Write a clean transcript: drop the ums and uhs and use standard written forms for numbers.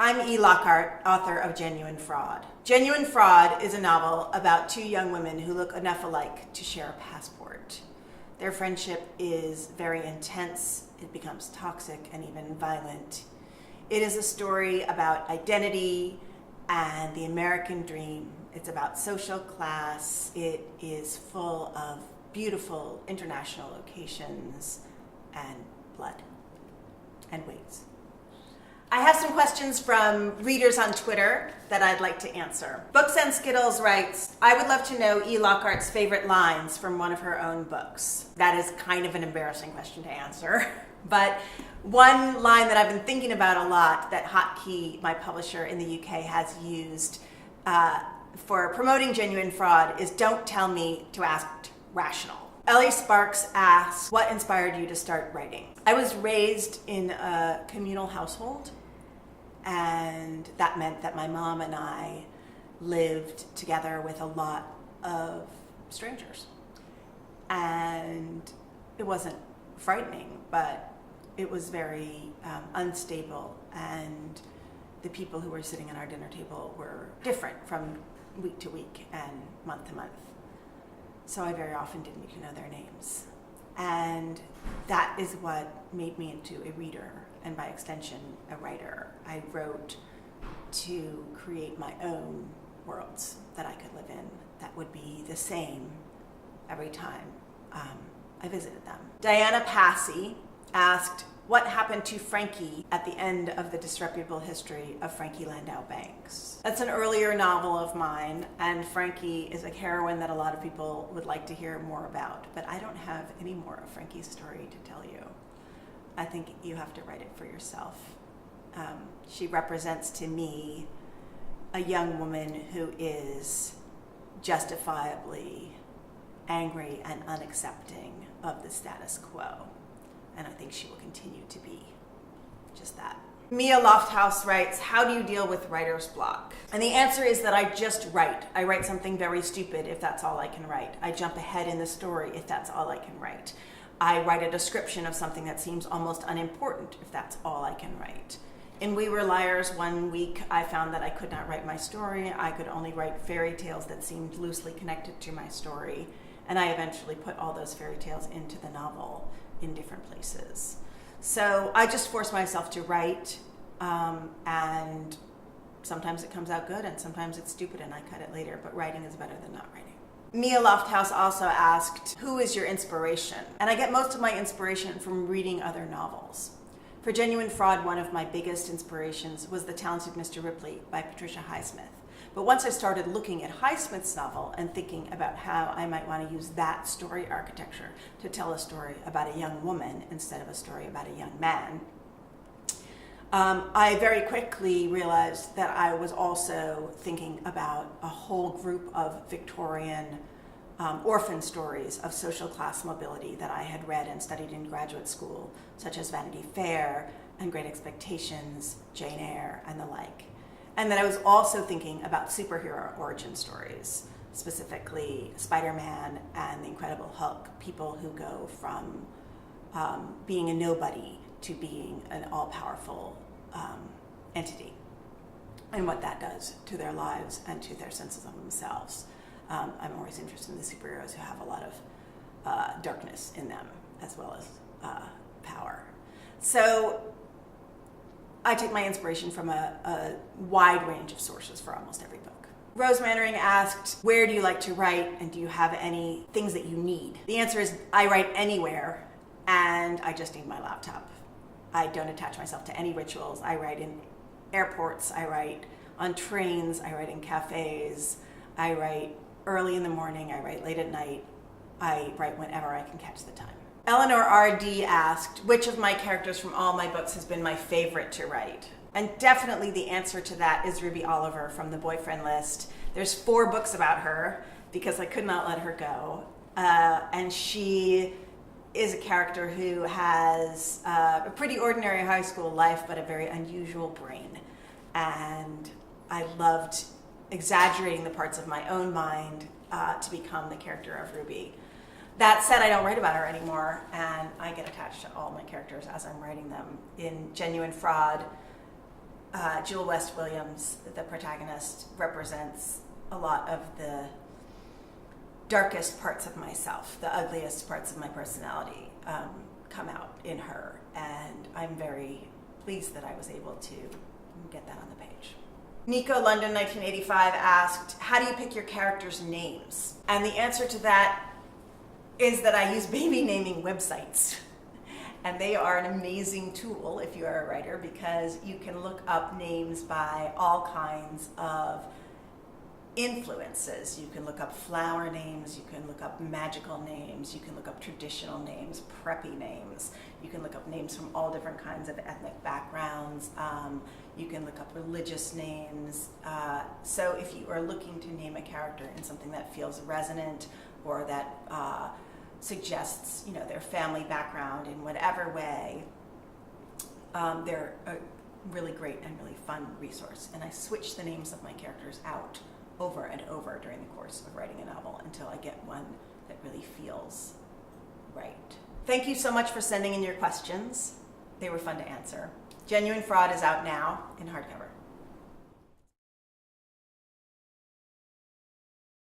I'm E. Lockhart, author of Genuine Fraud. Genuine Fraud is a novel about two young women who look enough alike to share a passport. Their friendship is very intense, it becomes toxic and even violent. It is a story about identity and the American dream. It's about social class. It is full of beautiful international locations and blood and weights. I have some questions from readers on Twitter that I'd like to answer. Books and Skittles writes, I would love to know E. Lockhart's favorite lines from one of her own books. That is kind of an embarrassing question to answer. But one line that I've been thinking about a lot that Hotkey, my publisher in the UK, has used for promoting Genuine Fraud is don't tell me to act rational. Ellie Sparks asks, what inspired you to start writing? I was raised in a communal household, and that meant that my mom and I lived together with a lot of strangers. And it wasn't frightening, but it was very unstable, and the people who were sitting at our dinner table were different from week to week and month to month. So I very often didn't need to know their names. And that is what made me into a reader, and by extension, a writer. I wrote to create my own worlds that I could live in that would be the same every time I visited them. Diana Passy asked, what happened to Frankie at the end of the disreputable history of Frankie Landau Banks? That's an earlier novel of mine, and Frankie is a heroine that a lot of people would like to hear more about, but I don't have any more of Frankie's story to tell you. I think you have to write it for yourself. She represents to me a young woman who is justifiably angry and unaccepting of the status quo. And I think she will continue to be just that. Mia Lofthouse writes, how do you deal with writer's block? And the answer is that I just write. I write something very stupid if that's all I can write. I jump ahead in the story if that's all I can write. I write a description of something that seems almost unimportant if that's all I can write. In We Were Liars, one week I found that I could not write my story. I could only write fairy tales that seemed loosely connected to my story. And I eventually put all those fairy tales into the novel in different places. So I just force myself to write, and sometimes it comes out good and sometimes it's stupid and I cut it later, but writing is better than not writing. Mia Lofthouse also asked, who is your inspiration? And I get most of my inspiration from reading other novels. For Genuine Fraud, one of my biggest inspirations was The Talented Mr. Ripley by Patricia Highsmith. But once I started looking at Highsmith's novel and thinking about how I might want to use that story architecture to tell a story about a young woman instead of a story about a young man, I very quickly realized that I was also thinking about a whole group of Victorian orphan stories of social class mobility that I had read and studied in graduate school, such as Vanity Fair and Great Expectations, Jane Eyre, and the like. And that I was also thinking about superhero origin stories, specifically Spider-Man and the Incredible Hulk, people who go from being a nobody to being an all-powerful entity, and what that does to their lives and to their senses of themselves. I'm always interested in the superheroes who have a lot of darkness in them, as well as power. So I take my inspiration from a wide range of sources for almost every book. Rose Mannering asked, where do you like to write, and do you have any things that you need? The answer is I write anywhere, and I just need my laptop. I don't attach myself to any rituals. I write in airports, I write on trains, I write in cafes, I write early in the morning, I write late at night, I write whenever I can catch the time. Eleanor R.D. asked, which of my characters from all my books has been my favorite to write? And definitely the answer to that is Ruby Oliver from The Boyfriend List. There's 4 books about her because I could not let her go. And she is a character who has a pretty ordinary high school life, but a very unusual brain. And I loved exaggerating the parts of my own mind to become the character of Ruby. That said, I don't write about her anymore, and I get attached to all my characters as I'm writing them. In Genuine Fraud, Jewel West Williams, the protagonist, represents a lot of the darkest parts of myself, the ugliest parts of my personality come out in her, and I'm very pleased that I was able to get that on the page. Nico London 1985 asked, how do you pick your characters' names? And the answer to that is that I use baby naming websites. And they are an amazing tool if you are a writer, because you can look up names by all kinds of influences. You can look up flower names, you can look up magical names, you can look up traditional names, preppy names. You can look up names from all different kinds of ethnic backgrounds. You can look up religious names. So if you are looking to name a character in something that feels resonant or that suggests, their family background in whatever way, they're a really great and really fun resource. And I switch the names of my characters out over and over during the course of writing a novel until I get one that really feels right. Thank you so much for sending in your questions. They were fun to answer. Genuine Fraud is out now in hardcover.